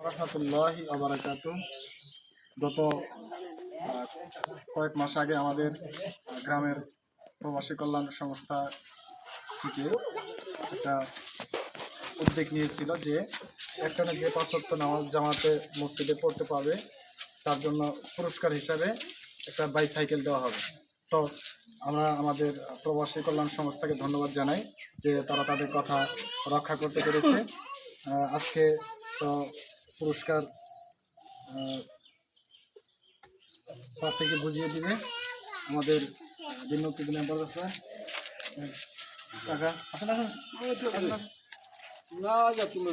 রাহমাতুল্লাহি ওয়া বারাকাতুহু। গত কয়েক মাস আগে আমাদের গ্রামের প্রবাসী কল্যাণ সংস্থা থেকে একটা উদ্যোগ নিয়েছিল যে একটানা যে 5 ওয়াক্ত নামাজ জামাতে মসজিদে পড়তে পারবে তার জন্য পুরস্কার হিসাবে একটা বাইসাইকেল দেওয়া হবে। তো আমরা আমাদের প্রবাসী কল্যাণ সংস্থাকে ধন্যবাদ জানাই যে তারা তাদের কথা রক্ষা করতে পেরেছে। আজকে তো পুরস্কার থেকে বুঝিয়ে দিবে আমাদের বিনতি মেম্বার আছে টাকা আসেন আসেন না যা তুমি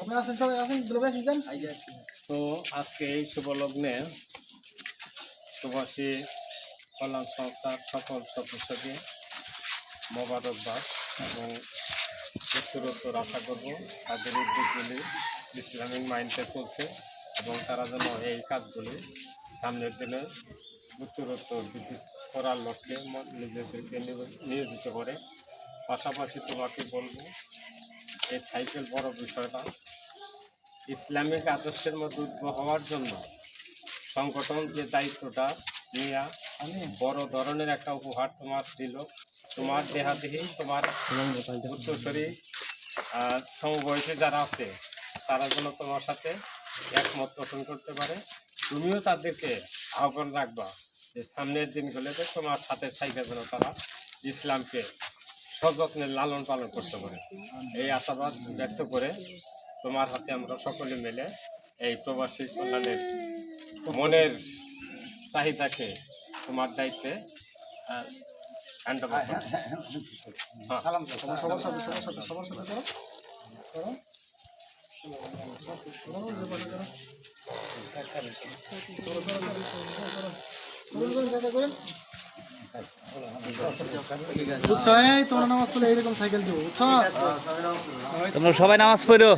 আপনি আসেন সবাই আসেন আসেন। তো আজকে এই শুভ লগ্নে প্রবাসী কল্যাণ সংস্থার সকল সদস্যকে মোবারকবাদ এবং উত্তরোত্তর আশা করব তাদের উদ্যোগগুলি ইসলামিক মাইন্ডে চলছে এবং তারা যেন এই কাজগুলি সামনের দিনে উত্তরোত্তর বৃদ্ধি করার লক্ষ্যে নিজেদেরকে নিয়োজিত করে। পাশাপাশি তোমাকে বলবো এই সাইকেল বড় বিষয়টা ইসলামিক আদর্শের মধ্যে উদ্ভব হওয়ার জন্য সংগঠন যে দায়িত্বটা নিয়ে বড় ধরনের একটা উপহার তোমার দিল। তোমার দেহাদেহী তোমার উত্তরসূরি সমবয়সী যারা আছে তারা যেন তোমার সাথে একমত পোষণ করতে পারে। তুমিও তাদেরকে আহ্বান রাখবা যে সামনের দিনগুলোতে তোমার সাথে সাইকেল যেন তারা ইসলামকে সযত্নে লালন পালন করতে পারে। এই আশাবাদ ব্যক্ত করে তোমার হাতে আমরা সকলে মিলে এই প্রবাসী কল্যাণের মনের চাহিদাকে তোমার দায়িত্বে হ্যান্ড ওভার তোমরা নামাজ পড়লে এইরকম সাইকেল দেবো বুঝছো, তোমরা সবাই নামাজ পড়ো।